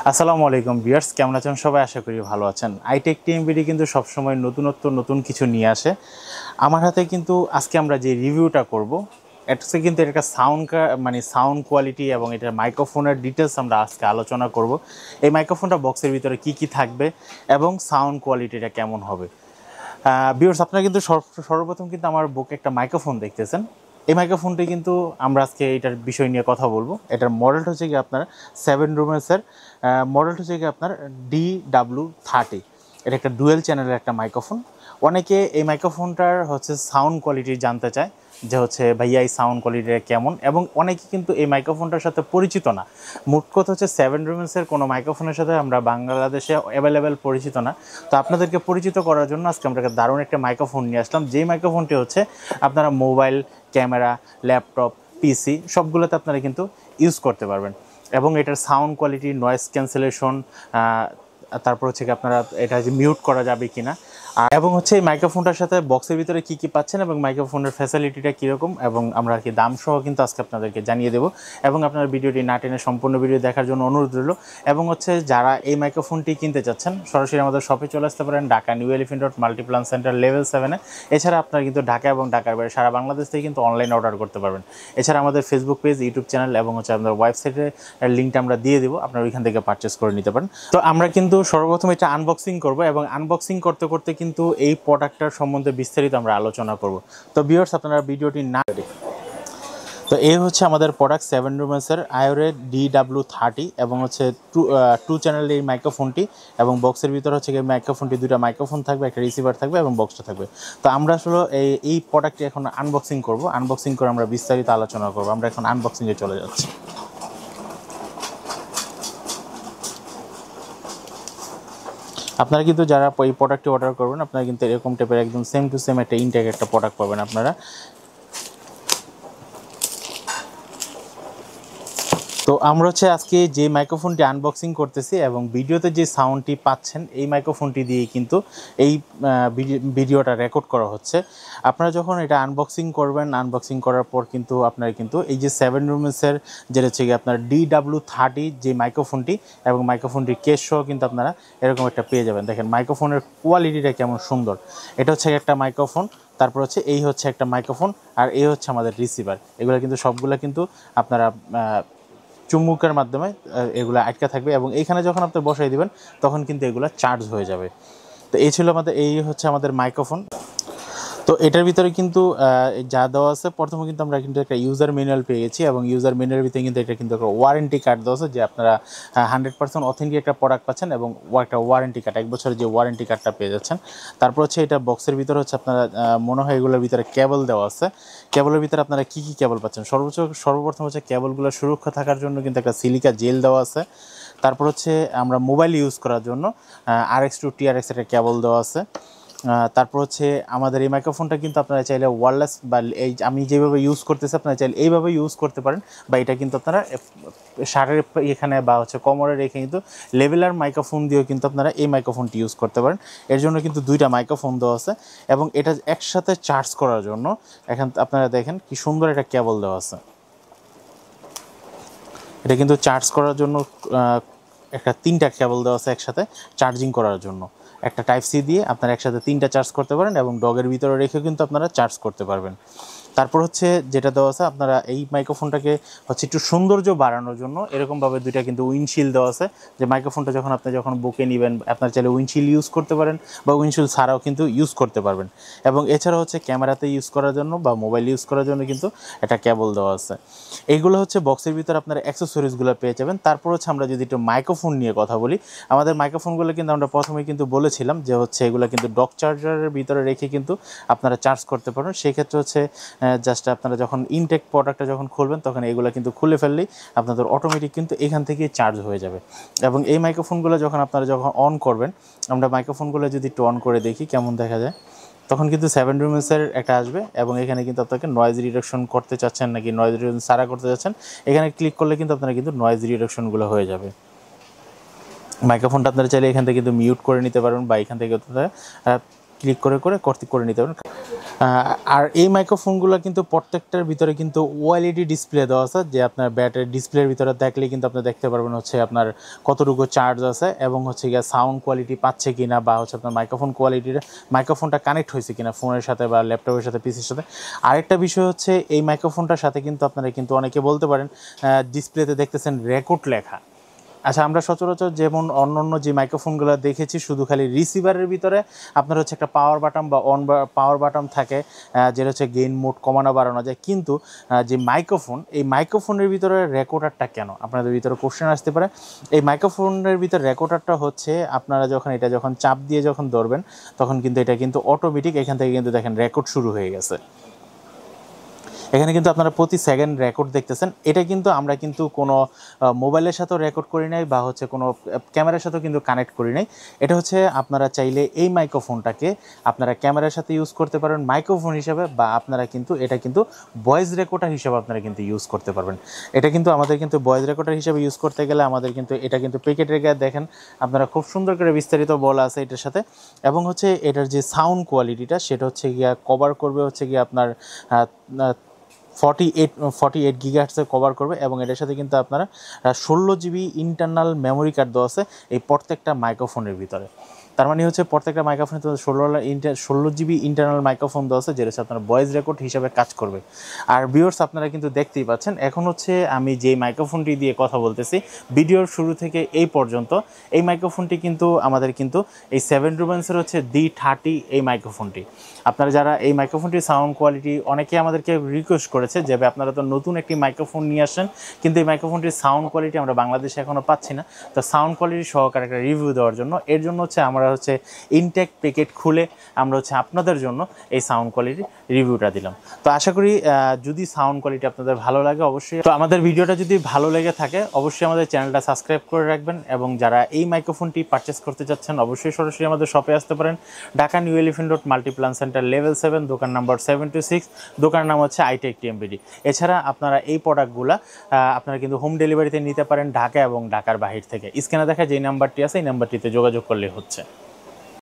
আসসালামু আলাইকুম ভিউয়ার্স, কেমন আছেন সবাই? আশা করি ভালো আছেন। আইটেক টিএমবিডি কিন্তু সবসময় নতুন কিছু নিয়ে আসে। আমার হাতে কিন্তু আজকে আমরা যে রিভিউটা করব এটা কিন্তু একটা সাউন্ড কোয়ালিটি এবং এটার মাইক্রোফোনের ডিটেলস আমরা আজকে আলোচনা করব। এই মাইক্রোফোনটা বক্সের ভিতরে কি থাকবে এবং সাউন্ড কোয়ালিটিটা কেমন হবে। ভিউয়ার্স, আপনারা কিন্তু সর্বপ্রথম কিন্তু আমার বুকে একটা মাইক্রোফোন দেখতেছেন। এই মাইক্রোফোনটি কিন্তু আমরা আজকে এটার বিষয় নিয়ে কথা বলবো। এটার মডেলটা হচ্ছে কি আপনার 7 রুমেসের মডেলটা হচ্ছে কি আপনার DW30। এটা একটা ডুয়েল চ্যানেলের একটা মাইক্রোফোন। অনেকে এই মাইক্রোফোনটার হচ্ছে সাউন্ড কোয়ালিটি জানতে চায় যে হচ্ছে ভাইয়া এই সাউন্ড কোয়ালিটিটা কেমন, এবং অনেকে কিন্তু এই মাইক্রোফোনটার সাথে পরিচিত না। মোট কথা হচ্ছে 7 রুমেসের কোনো মাইক্রোফোনের সাথে আমরা বাংলাদেশে অ্যাভেলেবেল পরিচিত না। তো আপনাদেরকে পরিচিত করার জন্য আজকে আমরা দারুণ একটা মাইক্রোফোন নিয়ে আসলাম, যেই মাইক্রোফোনটি হচ্ছে আপনারা মোবাইল, ক্যামেরা, ল্যাপটপ, পিসি সবগুলোতে আপনারা কিন্তু ইউজ করতে পারবেন। এবং এটার সাউন্ড কোয়ালিটি, নয়েজ ক্যান্সেলেশন, তারপর হচ্ছে কি আপনারা এটা যে মিউট করা যাবে কিনা, এবং হচ্ছে এই মাইক্রোফোনটার সাথে বক্সের ভিতরে কি পাচ্ছেন এবং মাইক্রোফোনের ফ্যাসিলিটিটা কীরকম, এবং আমরা কি দাম সহ কিন্তু আজকে আপনাদেরকে জানিয়ে দেবো। এবং আপনার ভিডিওটি না টেনে সম্পূর্ণ ভিডিও দেখার জন্য অনুরোধ রইল। এবং হচ্ছে যারা এই মাইক্রোফোনটি কিনতে চাচ্ছেন সরাসরি আমাদের শপে চলে আসতে পারেন, Dhaka new elephant road multiplan centre level 7-এ। এছাড়া আপনারা কিন্তু ঢাকা এবং ঢাকার বাইরে সারা বাংলাদেশ থেকে কিন্তু অনলাইন অর্ডার করতে পারবেন। এছাড়া আমাদের ফেসবুক পেজ, ইউটিউব চ্যানেল এবং হচ্ছে আমাদের ওয়েবসাইটের লিঙ্কটা আমরা দিয়ে দেবো, আপনারা ওইখান থেকে পারচেস করে নিতে পারেন। তো আমরা কিন্তু সর্বপ্রথম এটা আনবক্সিং করব, এবং আনবক্সিং করতে করতে কিন্তু এই প্রোডাক্টটার সম্বন্ধে বিস্তারিত আমরা আলোচনা করব। তো ভিউয়ার্স, আপনারা ভিডিওটি না তো এই হচ্ছে আমাদের প্রোডাক্ট 7 রুমেসের iRay DW30, এবং হচ্ছে টু চ্যানেলের এই মাইক্রোফোনটি, এবং বক্সের ভিতরে হচ্ছে এই মাইক্রোফোনটি দুটো মাইক্রোফোন থাকবে, একটা রিসিভার থাকবে এবং বক্সটা থাকবে। তো আমরা আসলে এই প্রোডাক্টটি এখন আনবক্সিং করব। আনবক্সিং করে আমরা বিস্তারিত আলোচনা করব। আমরা এখন আনবক্সিংয়ে চলে যাচ্ছি। আপনারা কিন্তু যারা এই প্রোডাক্টটি অর্ডার করবেন, আপনারা কিন্তু এরকম টাইপের একদম সেম টু সেম একটা ইনটেক একটা প্রোডাক্ট পাবেন আপনারা। তো আমরা হচ্ছে আজকে যে মাইক্রোফোনটি আনবক্সিং করতেছি এবং ভিডিওতে যে সাউন্ডটি পাচ্ছেন এই মাইক্রোফোনটি দিয়ে কিন্তু এই ভিডিওটা রেকর্ড করা হচ্ছে। আপনারা যখন এটা আনবক্সিং করবেন, আনবক্সিং করার পর কিন্তু আপনারা কিন্তু এই যে 7 রুমেসের যেটা হচ্ছে কি আপনার DW30 যে মাইক্রোফোনটি এবং মাইক্রোফোনটির কেস সহ কিন্তু আপনারা এরকম একটা পেয়ে যাবেন। দেখেন মাইক্রোফোনের কোয়ালিটিটা কেমন সুন্দর। এটা হচ্ছে একটা মাইক্রোফোন, তারপর হচ্ছে এই হচ্ছে একটা মাইক্রোফোন, আর এই হচ্ছে আমাদের রিসিভার। এগুলো কিন্তু সবগুলো কিন্তু আপনারা চুম্বকের মাধ্যমে এগুলো আটকা থাকবে, এবং এইখানে যখন আপনি বসাই দিবেন তখন কিন্তু এগুলো চার্জ হয়ে যাবে। তো এই ছিল এই হচ্ছে আমাদের মাইক্রোফোন। তো এটার ভিতরে কিন্তু যা দেওয়া আছে, প্রথমে কিন্তু আমরা কিন্তু একটা ইউজার ম্যানুয়াল পেয়ে গেছি, এবং ইউজার ম্যানুয়ালের ভিতরে কিন্তু এটা কিন্তু একটা ওয়ারেন্টি কার্ড দেওয়া আছে, যে আপনারা 100% অথেন্টিক একটা প্রোডাক্ট পাচ্ছেন এবং একটা ওয়ারেন্টি কার্ড, 1 বছরের যে ওয়ারেন্টি কার্ডটা পেয়ে যাচ্ছেন। তারপর হচ্ছে এটা বক্সের ভিতরে হচ্ছে আপনারা মনে হয় এগুলোর ভিতরে কেবল দেওয়া আছে। কেবলের ভিতরে আপনারা কী কেবল পাচ্ছেন, সর্বপ্রথম হচ্ছে কেবলগুলো সুরক্ষা থাকার জন্য কিন্তু একটা সিলিকা জেল দেওয়া আছে। তারপর হচ্ছে আমরা মোবাইল ইউজ করার জন্য RX to TRX একটা কেবল দেওয়া আছে। তারপর হচ্ছে আমাদের এই মাইক্রোফোনটা কিন্তু আপনারা চাইলে ওয়্যারলেস বা এই আমি যেভাবে ইউজ করতেছি আপনারা চাইলে এইভাবে ইউজ করতে পারেন, বা এটা কিন্তু আপনারা শার্টের এখানে বা হচ্ছে কোমরে রেখে কিন্তু লেভেলার মাইক্রোফোন দিয়েও কিন্তু আপনারা এই মাইক্রোফোনটি ইউজ করতে পারেন। এর জন্য কিন্তু দুইটা মাইক্রোফোন দেওয়া আছে, এবং এটা একসাথে চার্জ করার জন্য এখানে আপনারা দেখেন কি সুন্দর একটা কেবল দেওয়া আছে। এটা কিন্তু চার্জ করার জন্য একটা 3টা কেবল দেওয়া আছে একসাথে চার্জিং করার জন্য। একটা টাইপ সি দিয়ে আপনারা একসাথে 3টা চার্জ করতে পারেন, এবং ডগের ভিতরে রেখেও কিন্তু আপনারা চার্জ করতে পারবেন। তারপর হচ্ছে যেটা দেওয়া আছে, আপনারা এই মাইক্রোফোনটাকে হচ্ছে একটু সৌন্দর্য বাড়ানোর জন্য এরকমভাবে দুইটা কিন্তু উইন্ডশিল্ড দেওয়া আছে, যে মাইক্রোফোনটা যখন বুকে নেবেন আপনারা চাইলে উইন্ডশিল্ড ইউজ করতে পারেন, বা উইন্ডশিল্ড ছাড়াও কিন্তু ইউজ করতে পারবেন। এবং এছাড়া হচ্ছে ক্যামেরাতে ইউজ করার জন্য বা মোবাইল ইউজ করার জন্য কিন্তু একটা কেবল দেওয়া আছে। এইগুলো হচ্ছে বক্সের ভিতরে আপনারা অ্যাক্সেসরিজগুলো পেয়ে যাবেন। তারপর হচ্ছে আমরা যদি একটু মাইক্রোফোন নিয়ে কথা বলি, আমাদের মাইক্রোফোনগুলো কিন্তু আমরা প্রথমেই কিন্তু বলেছিলাম যে হচ্ছে এগুলো কিন্তু ডক চার্জারের ভিতরে রেখে কিন্তু আপনারা চার্জ করতে পারেন। সেই ক্ষেত্রে হচ্ছে জাস্ট আপনারা যখন ইনটেক প্রোডাক্টটা যখন খুলবেন তখন এগুলো কিন্তু খুলে ফেললেই আপনাদের অটোমেটিক কিন্তু এখান থেকে চার্জ হয়ে যাবে। এবং এই মাইক্রোফোনগুলো যখন অন করবেন, আমরা মাইক্রোফোনগুলো যদি একটু অন করে দেখি কেমন দেখা যায়, তখন কিন্তু 7 রুমেসের একটা আসবে, এবং এখানে কিন্তু আপনাকে নয়েজ রিডাকশন করতে চাচ্ছেন নাকি নয়েজ রিডাকশন সারা করতে চাচ্ছেন, এখানে ক্লিক করলে কিন্তু আপনারা কিন্তু নয়েজ রিডাকশনগুলো হয়ে যাবে। মাইক্রোফোনটা আপনারা চাইলে এখান থেকে কিন্তু মিউট করে নিতে পারবেন, বা এখান থেকে ক্লিক করে নিতে পারেন। আর এই মাইক্রোফোনগুলো কিন্তু প্রত্যেকটার ভিতরে কিন্তু ওএলইডি ডিসপ্লে দেওয়া আছে, যে আপনার ব্যাটারি ডিসপ্লের ভিতরে দেখলে কিন্তু আপনি দেখতে পারবেন হচ্ছে আপনার কতটুকু চার্জ আছে এবং হচ্ছে গিয়ে সাউন্ড কোয়ালিটি পাচ্ছে কিনা, বা হচ্ছে আপনার মাইক্রোফোন কোয়ালিটির মাইক্রোফোনটা কানেক্ট হয়েছে কিনা ফোনের সাথে বা ল্যাপটপের সাথে পিসির সাথে। আরেকটা বিষয় হচ্ছে এই মাইক্রোফোনটার সাথে কিন্তু আপনারা কিন্তু অনেকে বলতে পারেন ডিসপ্লেতে দেখতেছেন রেকর্ড লেখা। আচ্ছা, আমরা সচরাচর যেমন অন্য যে মাইক্রোফোনগুলো দেখেছি শুধু খালি রিসিভারের ভিতরে আপনার হচ্ছে একটা পাওয়ার বাটন বা অন পাওয়ার বাটন থাকে, যেটা হচ্ছে গেইন মোড কমানো বাড়ানো যায়, কিন্তু যে মাইক্রোফোন, এই মাইক্রোফোনের ভিতরে রেকর্ডারটা কেন, আপনাদের ভিতরে কোশ্চেন আসতে পারে। এই মাইক্রোফোনের ভিতরে রেকর্ডারটা হচ্ছে আপনারা যখন চাপ দিয়ে যখন ধরবেন তখন কিন্তু এটা কিন্তু অটোমেটিক এখান থেকে কিন্তু দেখেন রেকর্ড শুরু হয়ে গেছে। এখানে কিন্তু আপনারা প্রতি সেকেন্ড রেকর্ড দেখতেছেন। এটা কিন্তু আমরা কিন্তু কোনো মোবাইলের সাথেও রেকর্ড করি নাই বা হচ্ছে কোনো ক্যামেরার সাথেও কিন্তু কানেক্ট করি নাই। এটা হচ্ছে আপনারা চাইলে এই মাইক্রোফোনটাকে আপনারা ক্যামেরার সাথে ইউজ করতে পারেন মাইক্রোফোন হিসাবে, বা আপনারা কিন্তু এটা কিন্তু ভয়েস রেকর্ডার হিসাবে আপনারা কিন্তু ইউজ করতে পারবেন। এটা কিন্তু আমাদের কিন্তু ভয়েস রেকর্ডার হিসাবে ইউজ করতে গেলে আমাদের কিন্তু এটা কিন্তু প্যাকেটের গায়ে দেখেন আপনারা খুব সুন্দর করে বিস্তারিত বলা আছে এটার সাথে। এবং হচ্ছে এটার যে সাউন্ড কোয়ালিটিটা সেটা হচ্ছে গিয়া কভার করবে হচ্ছে গিয়ে আপনার 48 গিগাহার্টসে কভার করবে, এবং এটার সাথে কিন্তু আপনারা 16 জিবি ইন্টারনাল মেমোরি কার্ড দেওয়া আছে এই প্রত্যেকটা মাইক্রোফোনের ভিতরে। তার মানে হচ্ছে প্রত্যেকটা মাইক্রোফোনে 16 জিবি ইন্টারনাল মাইক্রোফোন দেওয়া আছে, যেটা হচ্ছে আপনার ভয়েস রেকর্ড হিসাবে কাজ করবে। আর ভিউয়ার্স, আপনারা কিন্তু দেখতেই পাচ্ছেন এখন হচ্ছে আমি যে মাইক্রোফোনটি দিয়ে কথা বলতেছি ভিডিওর শুরু থেকে এই পর্যন্ত, এই মাইক্রোফোনটি কিন্তু আমাদের কিন্তু এই 7 রুবেন্সের হচ্ছে D30 এই মাইক্রোফোনটি। আপনারা যারা এই মাইক্রোফোনটির সাউন্ড কোয়ালিটি, অনেকে আমাদেরকে রিকোয়েস্ট করেছে যে আপনারা তো নতুন একটি মাইক্রোফোন নিয়ে আসেন, কিন্তু এই মাইক্রোফোনটির সাউন্ড কোয়ালিটি আমরা বাংলাদেশে এখনও পাচ্ছি না। তো সাউন্ড কোয়ালিটি সহকারে একটা রিভিউ দেওয়ার জন্য, এর জন্য হচ্ছে আমরা হচ্ছে ইনটেক প্যাকেট খুলে আমরা হচ্ছে আপনাদের জন্য এই সাউন্ড কোয়ালিটি রিভিউটা দিলাম। তো আশা করি যদি সাউন্ড কোয়ালিটি আপনাদের ভালো লাগে, অবশ্যই তো আমাদের ভিডিওটা যদি ভালো লেগে থাকে অবশ্যই আমাদের চ্যানেলটা সাবস্ক্রাইব করে রাখবেন। এবং যারা এই মাইক্রোফোনটি পারচেস করতে চাচ্ছেন অবশ্যই সরাসরি আমাদের শপে আসতে পারেন। Dhaka new elephant road multiplan centre level 7, দোকান নাম্বার 726, দোকানের নাম হচ্ছে iTech TMBD। এছাড়া আপনারা এই প্রোডাক্টগুলো আপনারা কিন্তু হোম ডেলিভারিতে নিতে পারেন ঢাকা এবং ঢাকার বাহির থেকে। স্ক্রিনে দেখা যেই নাম্বারটি আছে এই নাম্বারটিতে যোগাযোগ করলে হচ্ছে।